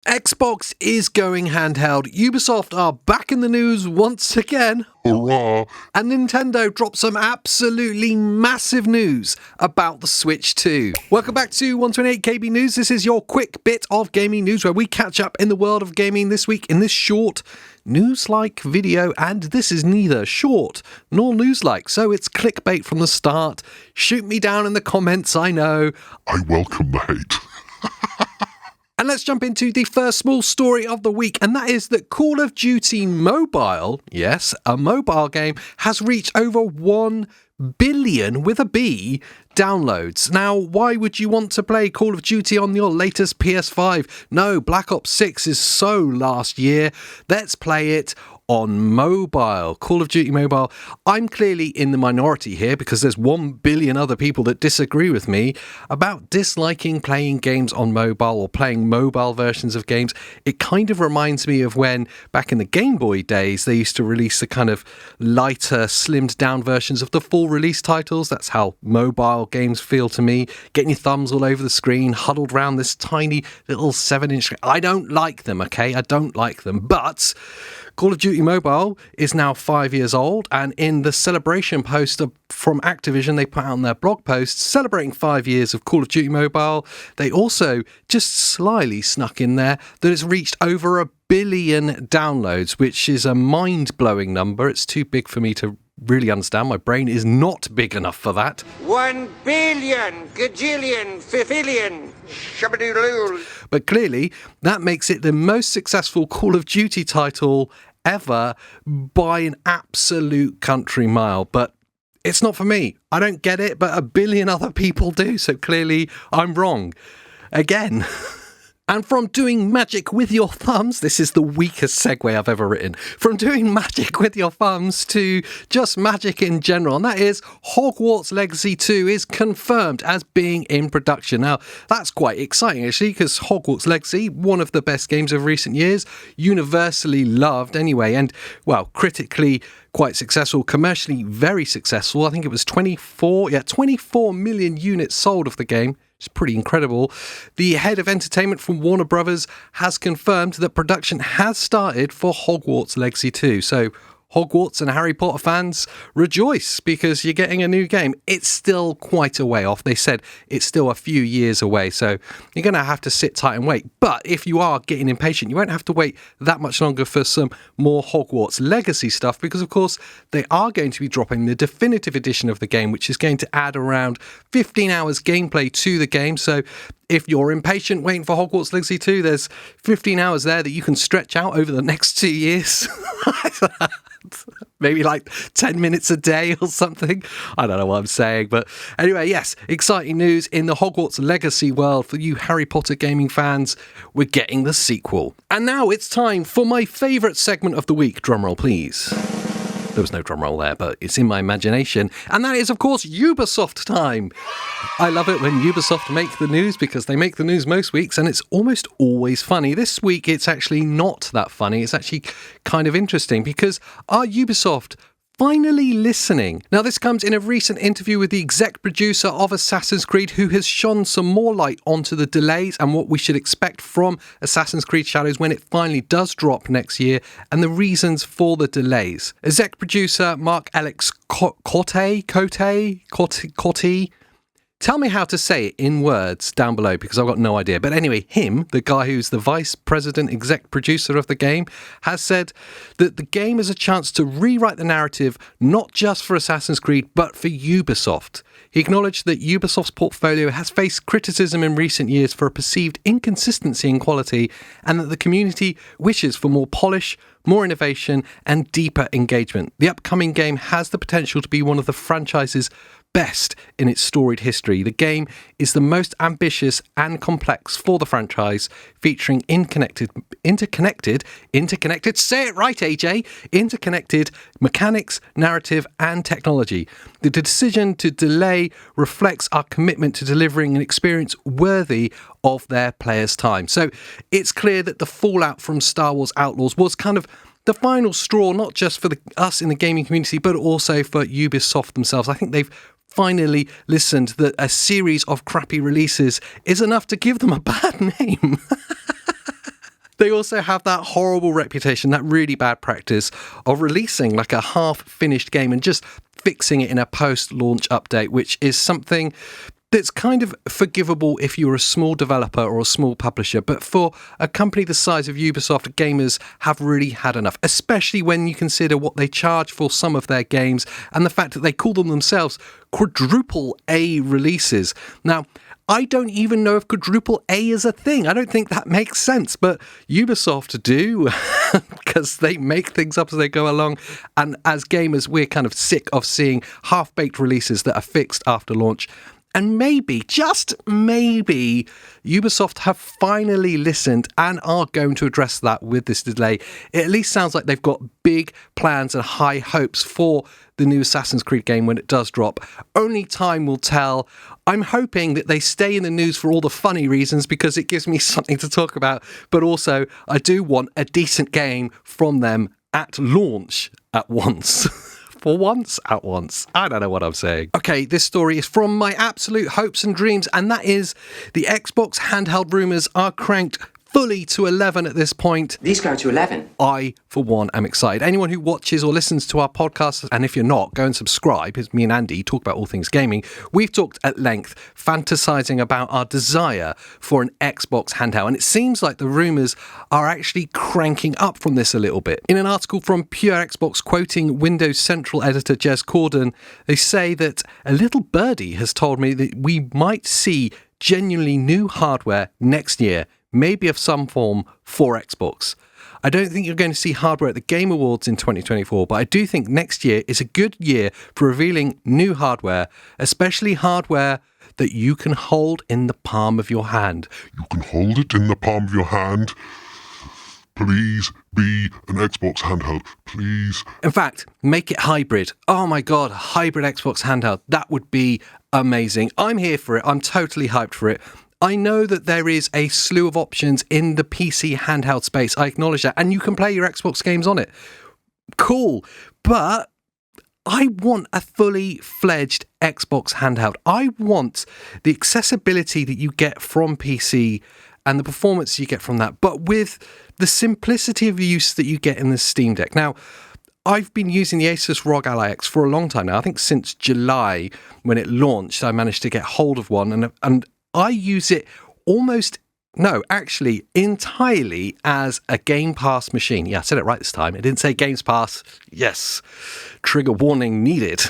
Xbox is going handheld, Ubisoft are back in the news once again, Hurrah! and Nintendo dropped some absolutely massive news about the Switch 2. Welcome back to 128KB News. This is your quick bit of gaming news where we catch up in the world of gaming this week in this short news-like video, and this is neither short nor news-like, so it's clickbait from the start. Shoot me down in the comments, I know. I welcome the hate. And let's jump into the first small story of the week, and that is that Call of Duty Mobile, yes, a mobile game, has reached over 1 billion, with a B, downloads. Now, why would you want to play Call of Duty on your latest PS5? No, Black Ops 6 is so last year. Let's play it on mobile. Call of Duty Mobile. I'm clearly in the minority here because there's 1 billion other people that disagree with me about disliking playing games on mobile or playing mobile versions of games. It kind of reminds me of when, back in the Game Boy days, they used to release the kind of lighter, slimmed down versions of the full release titles. That's how mobile games feel to me. Getting your thumbs all over the screen, huddled around this tiny little 7-inch screen. I don't like them, okay? I don't like them. But Call of Duty Mobile is now 5 years old, and in the celebration post from Activision, they put out on their blog post celebrating 5 years of Call of Duty Mobile. They also just slyly snuck in there that it's reached over 1 billion downloads, which is a mind-blowing number. It's too big for me to really understand. My brain is not big enough for that. 1 billion, gajillion, fifillion, shabadoodle. But clearly, that makes it the most successful Call of Duty title ever by an absolute country mile. But it's not for me. I don't get it, but 1 billion other people do. So clearly, I'm wrong. Again. And from doing magic with your thumbs, this is the weakest segue I've ever written, from doing magic with your thumbs to just magic in general, and that is Hogwarts Legacy 2 is confirmed as being in production. Now, that's quite exciting actually, because Hogwarts Legacy, one of the best games of recent years, universally loved anyway, and, well, critically quite successful, commercially very successful. I think it was 24 million units sold of the game. It's pretty incredible. The head of entertainment from Warner Brothers has confirmed that production has started for Hogwarts Legacy 2. So Hogwarts and Harry Potter fans, rejoice because you're getting a new game. It's still quite a way off. They said it's still a few years away, so you're going to have to sit tight and wait. But if you are getting impatient, you won't have to wait that much longer for some more Hogwarts Legacy stuff because, of course, they are going to be dropping the definitive edition of the game, which is going to add around 15 hours gameplay to the game. So if you're impatient waiting for Hogwarts Legacy 2, there's 15 hours there that you can stretch out over the next 2 years. Maybe like 10 minutes a day or something. I don't know what I'm saying. But anyway, yes, exciting news in the Hogwarts Legacy world for you Harry Potter gaming fans. We're getting the sequel. And now it's time for my favourite segment of the week. Drumroll, please. There was no drum roll there, but it's in my imagination. And that is, of course, Ubisoft time. I love it when Ubisoft make the news because they make the news most weeks and it's almost always funny. This week, it's actually not that funny. It's actually kind of interesting because are Ubisoft finally listening? Now, this comes in a recent interview with the exec producer of Assassin's Creed, who has shone some more light onto the delays and what we should expect from Assassin's Creed Shadows when it finally does drop next year, and the reasons for the delays. Exec producer Mark Alex Cote, tell me how to say it in words down below because I've got no idea. But anyway, him, the guy who's the vice president exec producer of the game, has said that the game is a chance to rewrite the narrative not just for Assassin's Creed but for Ubisoft. He acknowledged that Ubisoft's portfolio has faced criticism in recent years for a perceived inconsistency in quality and that the community wishes for more polish, more innovation and deeper engagement. The upcoming game has the potential to be one of the franchise's best in its storied history. The game is the most ambitious and complex for the franchise, featuring interconnected, say it right, AJ, interconnected mechanics, narrative, and technology. The decision to delay reflects our commitment to delivering an experience worthy of their players' time. So it's clear that the fallout from Star Wars Outlaws was kind of the final straw, not just for us in the gaming community, but also for Ubisoft themselves. I think they've finally listened that a series of crappy releases is enough to give them a bad name. They also have that horrible reputation, that really bad practice of releasing like a half-finished game and just fixing it in a post-launch update, which is something that's kind of forgivable if you're a small developer or a small publisher. But for a company the size of Ubisoft, gamers have really had enough, especially when you consider what they charge for some of their games and the fact that they call them themselves quadruple A releases. Now, I don't even know if quadruple A is a thing. I don't think that makes sense, but Ubisoft do because they make things up as they go along. And as gamers, we're kind of sick of seeing half-baked releases that are fixed after launch. And maybe, just maybe, Ubisoft have finally listened and are going to address that with this delay. It at least sounds like they've got big plans and high hopes for the new Assassin's Creed game when it does drop. Only time will tell. I'm hoping that they stay in the news for all the funny reasons because it gives me something to talk about. But also, I do want a decent game from them at launch at once. For once, at once. I don't know what I'm saying. Okay, this story is from my absolute hopes and dreams, and that is the Xbox handheld rumours are cranked fully to 11 at this point. These go to 11. I, for one, am excited. Anyone who watches or listens to our podcast, and if you're not, go and subscribe, because me and Andy talk about all things gaming. We've talked at length, fantasizing about our desire for an Xbox handheld, and it seems like the rumours are actually cranking up from this a little bit. In an article from Pure Xbox quoting Windows Central editor Jez Corden, they say that a little birdie has told me that we might see genuinely new hardware next year, maybe of some form, for Xbox. I don't think you're going to see hardware at the Game Awards in 2024, but I do think next year is a good year for revealing new hardware, especially hardware that you can hold in the palm of your hand. You can hold it in the palm of your hand. Please be an Xbox handheld, please. In fact, make it hybrid. Oh my God, hybrid Xbox handheld. That would be amazing. I'm here for it. I'm totally hyped for it. I know that there is a slew of options in the PC handheld space. I acknowledge that. And you can play your Xbox games on it. Cool. But I want a fully fledged Xbox handheld. I want the accessibility that you get from PC and the performance you get from that, but with the simplicity of use that you get in the Steam Deck. Now, I've been using the Asus ROG Ally X for a long time now. I think since July when it launched, I managed to get hold of one, and I use it entirely as a Game Pass machine. Yeah, I said it right this time. I didn't say Games Pass. Yes, trigger warning needed.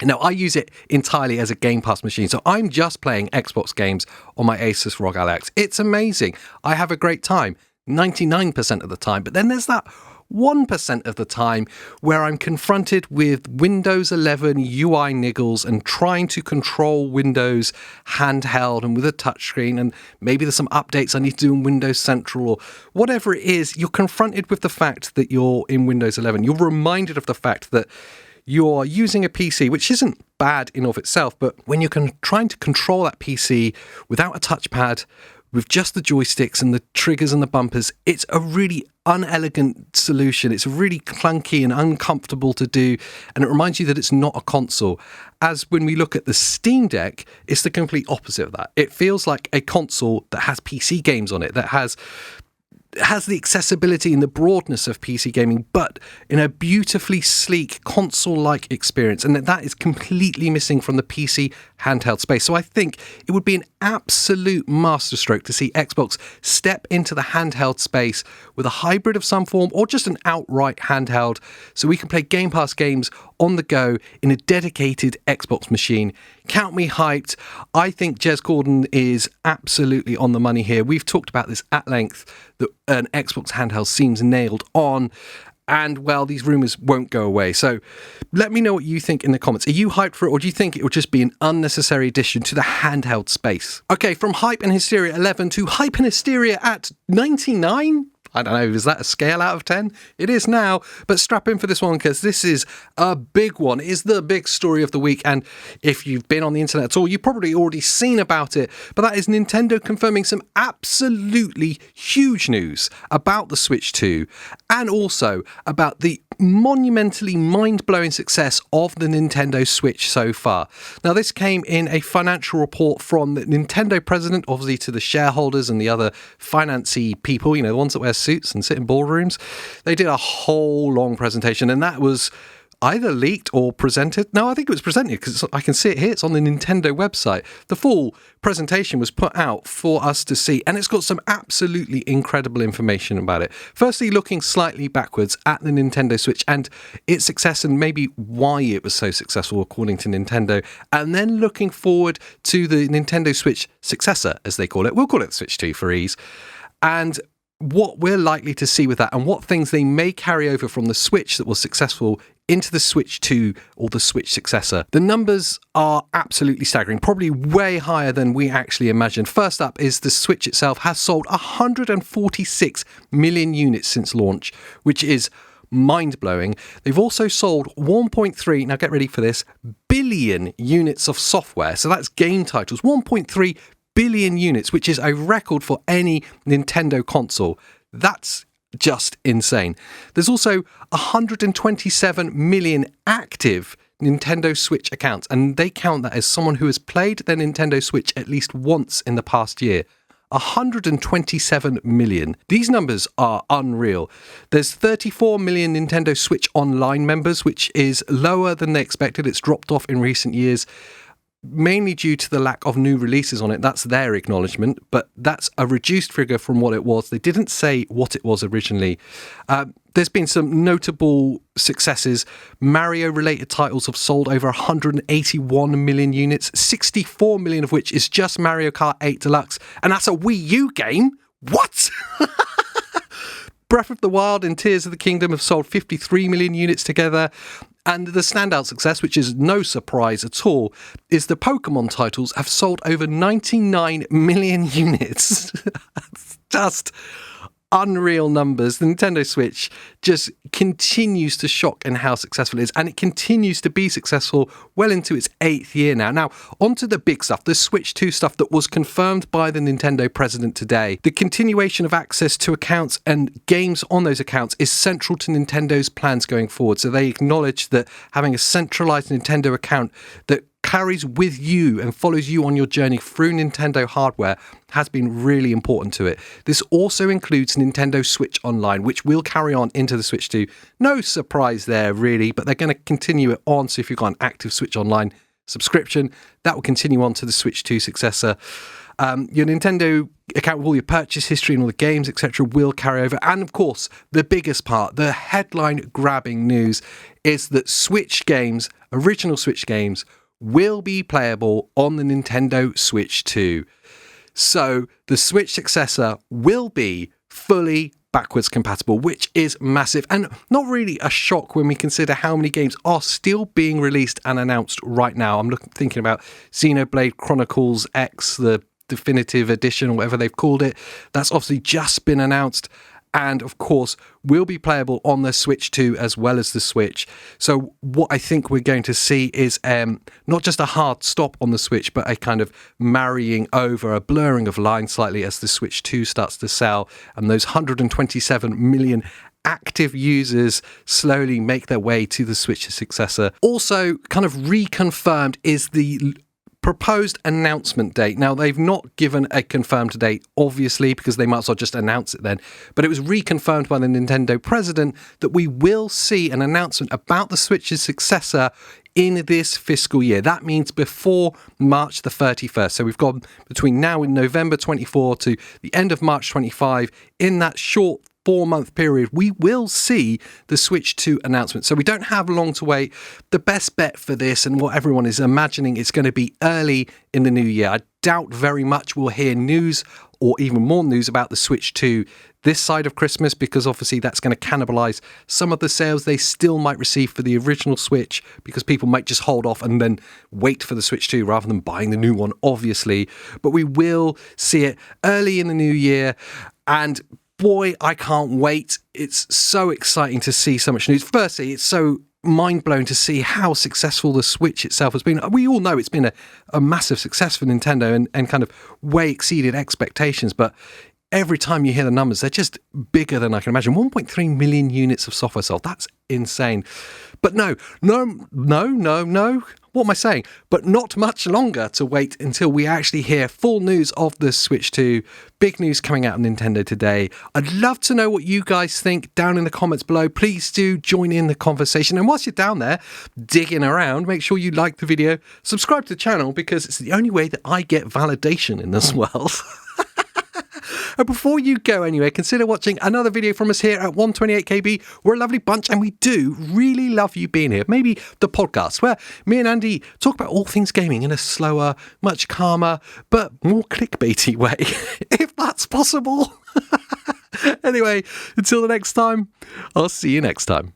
No, I use it entirely as a Game Pass machine. So I'm just playing Xbox games on my Asus ROG Ally X. It's amazing. I have a great time 99% of the time. But then there's that 1% of the time where I'm confronted with Windows 11 UI niggles and trying to control Windows handheld and with a touchscreen, and maybe there's some updates I need to do in Windows Central or whatever it is. You're confronted with the fact that you're in Windows 11. You're reminded of the fact that you're using a PC, which isn't bad in of itself, but when you're trying to control that PC without a touchpad, with just the joysticks and the triggers and the bumpers, it's a really unelegant solution. It's really clunky and uncomfortable to do, and it reminds you that it's not a console. As when we look at the Steam Deck, it's the complete opposite of that. It feels like a console that has PC games on it, that has the accessibility and the broadness of PC gaming, but in a beautifully sleek console-like experience, and that is completely missing from the PC handheld space. So I think it would be an absolute masterstroke to see Xbox step into the handheld space with a hybrid of some form or just an outright handheld, so we can play Game Pass games on the go in a dedicated Xbox machine. Count me hyped. I think Jez Corden is absolutely on the money here. We've talked about this at length, that an Xbox handheld seems nailed on, and well, these rumours won't go away. So let me know what you think in the comments. Are you hyped for it, or do you think it will just be an unnecessary addition to the handheld space? Okay, from hype and hysteria 11 to hype and hysteria at 99? I don't know, is that a scale out of 10? It is now, but strap in for this one because this is a big one. It is the big story of the week, and if you've been on the internet at all, you've probably already seen about it, but that is Nintendo confirming some absolutely huge news about the Switch 2 and also about the monumentally mind-blowing success of the Nintendo Switch so far. Now, this came in a financial report from the Nintendo president, obviously to the shareholders and the other financy people, the ones that wear suits and sit in boardrooms. They did a whole long presentation, and that was either leaked or presented. No, I think it was presented because I can see it here. It's on the Nintendo website. The full presentation was put out for us to see, and it's got some absolutely incredible information about it. Firstly, looking slightly backwards at the Nintendo Switch and its success and maybe why it was so successful according to Nintendo, and then looking forward to the Nintendo Switch successor, as they call it. We'll call it the Switch 2 for ease. And what we're likely to see with that and what things they may carry over from the Switch that was successful into the Switch 2 or the Switch successor. The numbers are absolutely staggering, probably way higher than we actually imagined. First up is the Switch itself has sold 146 million units since launch, which is mind-blowing. They've also sold 1.3, now get ready for this, billion units of software. So that's game titles, 1.3 billion units, which is a record for any Nintendo console. That's just insane. There's also 127 million active Nintendo Switch accounts, and they count that as someone who has played their Nintendo Switch at least once in the past year. 127 million. These numbers are unreal. There's 34 million Nintendo Switch Online members, which is lower than they expected. It's dropped off in recent years, mainly due to the lack of new releases on it. That's their acknowledgement, but that's a reduced figure from what it was. They didn't say what it was originally. There's been some notable successes. Mario-related titles have sold over 181 million units, 64 million of which is just Mario Kart 8 Deluxe, and that's a Wii U game? What? Breath of the Wild and Tears of the Kingdom have sold 53 million units together. And the standout success, which is no surprise at all, is the Pokemon titles have sold over 99 million units. Just unreal numbers. The Nintendo Switch just continues to shock in how successful it is, and it continues to be successful well into its 8th year now. Now, onto the big stuff, the Switch 2 stuff that was confirmed by the Nintendo president today. The continuation of access to accounts and games on those accounts is central to Nintendo's plans going forward. So they acknowledge that having a centralized Nintendo account that carries with you and follows you on your journey through Nintendo hardware has been really important to it. This also includes Nintendo Switch Online, which will carry on into the Switch 2. No surprise there, really, but they're going to continue it on. So if you've got an active Switch Online subscription, that will continue on to the Switch 2 successor. Your Nintendo account with all your purchase history and all the games, etc., will carry over. And of course, the biggest part, the headline-grabbing news, is that Switch games, original Switch games, will be playable on the Nintendo Switch 2. So the Switch successor will be fully backwards compatible, which is massive and not really a shock when we consider how many games are still being released and announced right now. I'm thinking about Xenoblade Chronicles X, the definitive edition, or whatever they've called it. That's obviously just been announced, and of course will be playable on the Switch 2 as well as the Switch. So what I think we're going to see is not just a hard stop on the Switch, but a kind of marrying over, a blurring of lines slightly as the Switch 2 starts to sell, and those 127 million active users slowly make their way to the Switch's successor. Also kind of reconfirmed is the proposed announcement date. Now, they've not given a confirmed date, obviously, because they might as well just announce it then. But it was reconfirmed by the Nintendo president that we will see an announcement about the Switch's successor in this fiscal year. That means before March the 31st. So we've got between now and November 24 to the end of March 25. In that short 4-month period, we will see the Switch 2 announcement. So we don't have long to wait. The best bet for this, and what everyone is imagining, is going to be early in the new year. I doubt very much we'll hear news or even more news about the Switch 2 this side of Christmas, because obviously that's going to cannibalize some of the sales they still might receive for the original Switch, because people might just hold off and then wait for the Switch 2 rather than buying the new one, obviously. But we will see it early in the new year, and boy, I can't wait. It's so exciting to see so much news. Firstly, it's so mind-blowing to see how successful the Switch itself has been. We all know it's been a massive success for Nintendo and kind of way exceeded expectations, but every time you hear the numbers, they're just bigger than I can imagine. 1.3 million units of software sold. That's insane. But no. What am I saying? But not much longer to wait until we actually hear full news of the Switch 2. Big news coming out of Nintendo today. I'd love to know what you guys think down in the comments below. Please do join in the conversation. And whilst you're down there digging around, make sure you like the video, subscribe to the channel, because it's the only way that I get validation in this world. And before you go anyway, consider watching another video from us here at 128KB. We're a lovely bunch and we do really love you being here. Maybe the podcast where me and Andy talk about all things gaming in a slower, much calmer, but more clickbaity way, if that's possible. Anyway, until the next time, I'll see you next time.